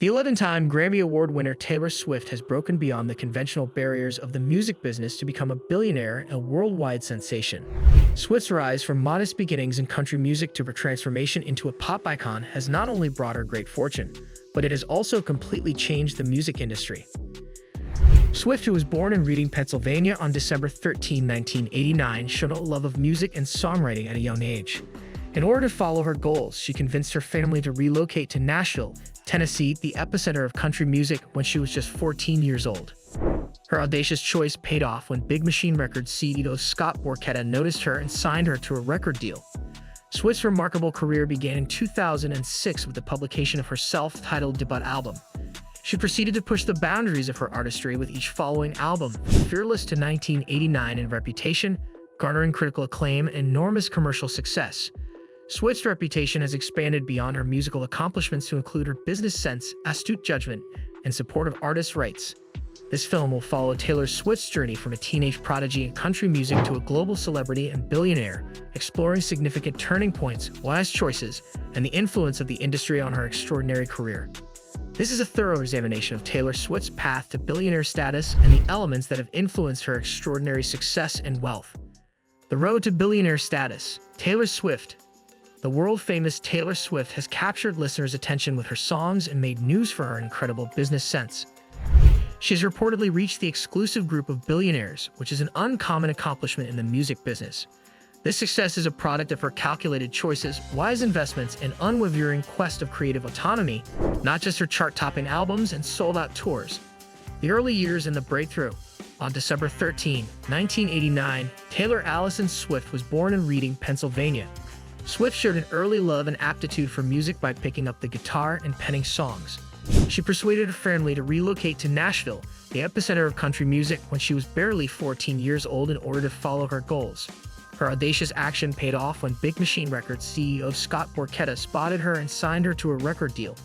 The 11-time Grammy Award winner Taylor Swift has broken beyond the conventional barriers of the music business to become a billionaire and a worldwide sensation. Swift's rise from modest beginnings in country music to her transformation into a pop icon has not only brought her great fortune, but it has also completely changed the music industry. Swift, who was born in Reading, Pennsylvania on December 13, 1989, showed a love of music and songwriting at a young age. In order to follow her goals, she convinced her family to relocate to Nashville, Tennessee, the epicenter of country music, when she was just 14 years old. Her audacious choice paid off when Big Machine Records CEO Scott Borchetta noticed her and signed her to a record deal. Swift's remarkable career began in 2006 with the publication of her self-titled debut album. She proceeded to push the boundaries of her artistry with each following album, from Fearless to 1989 in Reputation, garnering critical acclaim and enormous commercial success. Swift's reputation has expanded beyond her musical accomplishments to include her business sense, astute judgment, and support of artists' rights. This film will follow Taylor Swift's journey from a teenage prodigy in country music to a global celebrity and billionaire, exploring significant turning points, wise choices, and the influence of the industry on her extraordinary career. This is a thorough examination of Taylor Swift's path to billionaire status and the elements that have influenced her extraordinary success and wealth. The road to billionaire status. Taylor Swift. The world-famous Taylor Swift has captured listeners' attention with her songs and made news for her incredible business sense. She has reportedly reached the exclusive group of billionaires, which is an uncommon accomplishment in the music business. This success is a product of her calculated choices, wise investments, and unwavering quest of creative autonomy, not just her chart-topping albums and sold-out tours. The early years and the breakthrough. On December 13, 1989, Taylor Allison Swift was born in Reading, Pennsylvania. Swift showed an early love and aptitude for music by picking up the guitar and penning songs. She persuaded her family to relocate to Nashville, the epicenter of country music, when she was barely 14 years old in order to follow her goals. Her audacious action paid off when Big Machine Records CEO Scott Borchetta spotted her and signed her to a record deal.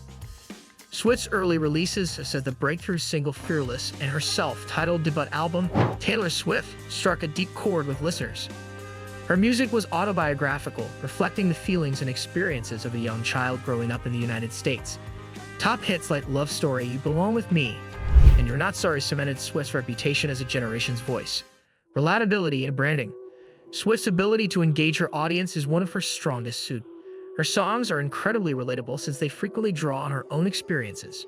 Swift's early releases, such as the breakthrough single Fearless and her self-titled debut album, Taylor Swift, struck a deep chord with listeners. Her music was autobiographical, reflecting the feelings and experiences of a young child growing up in the United States. Top hits like Love Story, You Belong With Me, and You're Not Sorry cemented Swift's reputation as a generation's voice. Relatability and branding. Swift's ability to engage her audience is one of her strongest suits. Her songs are incredibly relatable since they frequently draw on her own experiences.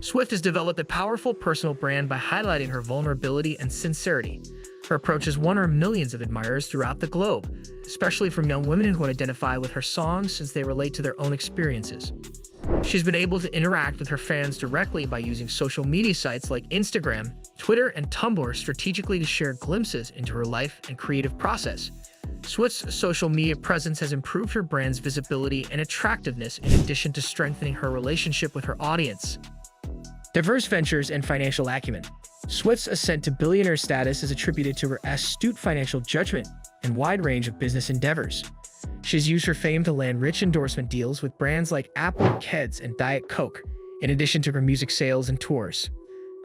Swift has developed a powerful personal brand by highlighting her vulnerability and sincerity. Her approach has won her millions of admirers throughout the globe, especially from young women who identify with her songs since they relate to their own experiences. She's been able to interact with her fans directly by using social media sites like Instagram, Twitter, and Tumblr strategically to share glimpses into her life and creative process. Swift's social media presence has improved her brand's visibility and attractiveness in addition to strengthening her relationship with her audience. Diverse ventures and financial acumen. Swift's ascent to billionaire status is attributed to her astute financial judgment and wide range of business endeavors. She has used her fame to land rich endorsement deals with brands like Apple, Keds, and Diet Coke, in addition to her music sales and tours.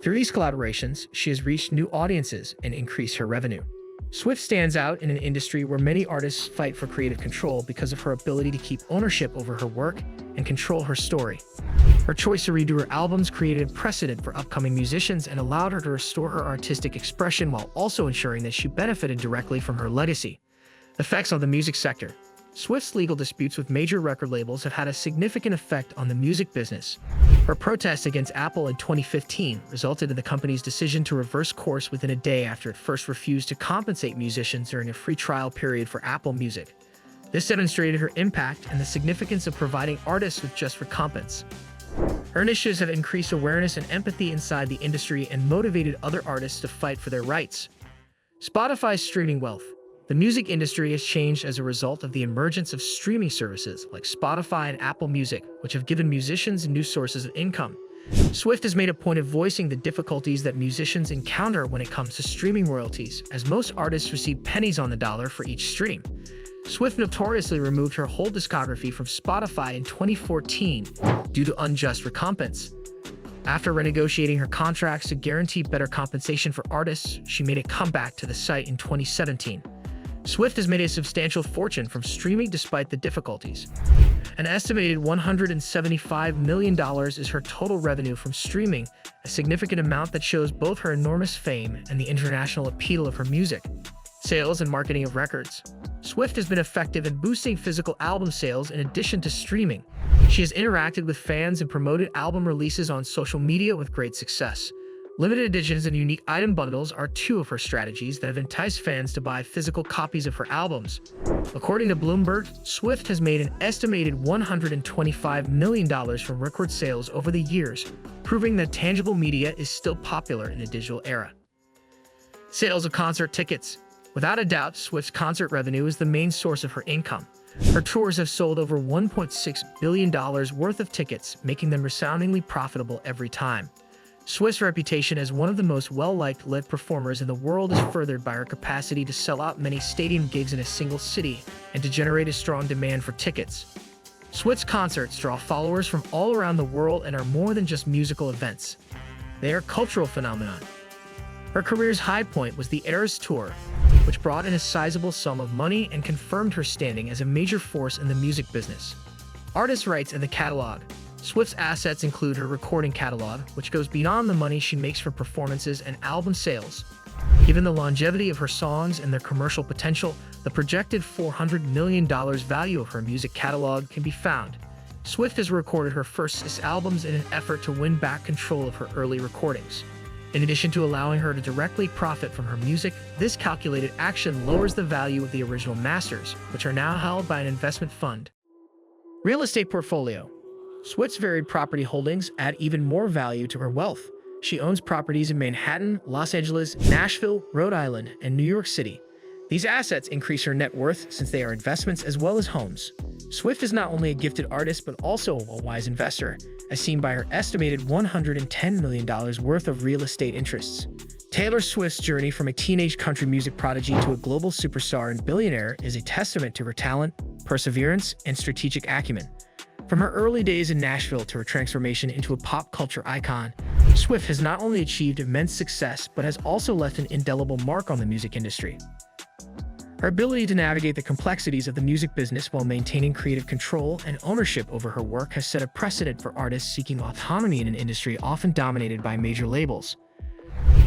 Through these collaborations, she has reached new audiences and increased her revenue. Swift stands out in an industry where many artists fight for creative control because of her ability to keep ownership over her work and control her story. Her choice to redo her albums created a precedent for upcoming musicians and allowed her to restore her artistic expression while also ensuring that she benefited directly from her legacy. Effects on the music sector. Swift's legal disputes with major record labels have had a significant effect on the music business. Her protest against Apple in 2015 resulted in the company's decision to reverse course within a day after it first refused to compensate musicians during a free trial period for Apple Music. This demonstrated her impact and the significance of providing artists with just recompense. Her initiatives have increased awareness and empathy inside the industry and motivated other artists to fight for their rights. Spotify's streaming wealth. The music industry has changed as a result of the emergence of streaming services like Spotify and Apple Music, which have given musicians new sources of income. Swift has made a point of voicing the difficulties that musicians encounter when it comes to streaming royalties, as most artists receive pennies on the dollar for each stream. Swift notoriously removed her whole discography from Spotify in 2014 due to unjust recompense. After renegotiating her contracts to guarantee better compensation for artists, she made a comeback to the site in 2017. Swift has made a substantial fortune from streaming despite the difficulties. An estimated $175 million is her total revenue from streaming, a significant amount that shows both her enormous fame and the international appeal of her music. Sales and marketing of records. Swift has been effective in boosting physical album sales in addition to streaming. She has interacted with fans and promoted album releases on social media with great success. Limited editions and unique item bundles are two of her strategies that have enticed fans to buy physical copies of her albums. According to Bloomberg, Swift has made an estimated $125 million from record sales over the years, proving that tangible media is still popular in the digital era. Sales of concert tickets. Without a doubt, Swift's concert revenue is the main source of her income. Her tours have sold over $1.6 billion worth of tickets, making them resoundingly profitable every time. Swift's reputation as one of the most well-liked live performers in the world is furthered by her capacity to sell out many stadium gigs in a single city and to generate a strong demand for tickets. Swift's concerts draw followers from all around the world and are more than just musical events. They are a cultural phenomenon. Her career's high point was the Eras Tour, which brought in a sizable sum of money and confirmed her standing as a major force in the music business. Artist rights and the catalog. Swift's assets include her recording catalog, which goes beyond the money she makes from performances and album sales. Given the longevity of her songs and their commercial potential, the projected $400 million value of her music catalog can be found. Swift has recorded her first 6 albums in an effort to win back control of her early recordings. In addition to allowing her to directly profit from her music, this calculated action lowers the value of the original masters, which are now held by an investment fund. Real estate portfolio. Swift's varied property holdings add even more value to her wealth. She owns properties in Manhattan, Los Angeles, Nashville, Rhode Island, and New York City. These assets increase her net worth since they are investments as well as homes. Swift is not only a gifted artist but also a wise investor, as seen by her estimated $110 million worth of real estate interests. Taylor Swift's journey from a teenage country music prodigy to a global superstar and billionaire is a testament to her talent, perseverance, and strategic acumen. From her early days in Nashville to her transformation into a pop culture icon, Swift has not only achieved immense success but has also left an indelible mark on the music industry. Her ability to navigate the complexities of the music business while maintaining creative control and ownership over her work has set a precedent for artists seeking autonomy in an industry often dominated by major labels.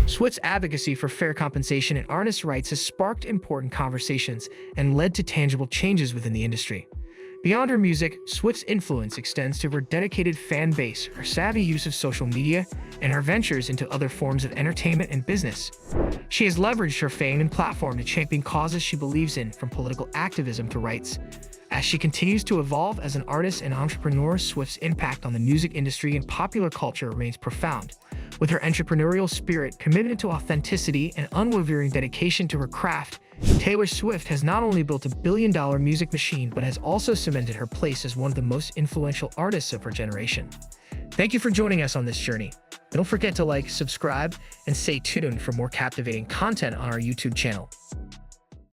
Swift's advocacy for fair compensation and artist rights has sparked important conversations and led to tangible changes within the industry. Beyond her music, Swift's influence extends to her dedicated fan base, her savvy use of social media, and her ventures into other forms of entertainment and business. She has leveraged her fame and platform to champion causes she believes in, from political activism to rights. As she continues to evolve as an artist and entrepreneur, Swift's impact on the music industry and popular culture remains profound. With her entrepreneurial spirit, commitment to authenticity, and unwavering dedication to her craft, Taylor Swift has not only built a billion-dollar music machine but has also cemented her place as one of the most influential artists of her generation. Thank you for joining us on this journey. Don't forget to like, subscribe, and stay tuned for more captivating content on our YouTube channel.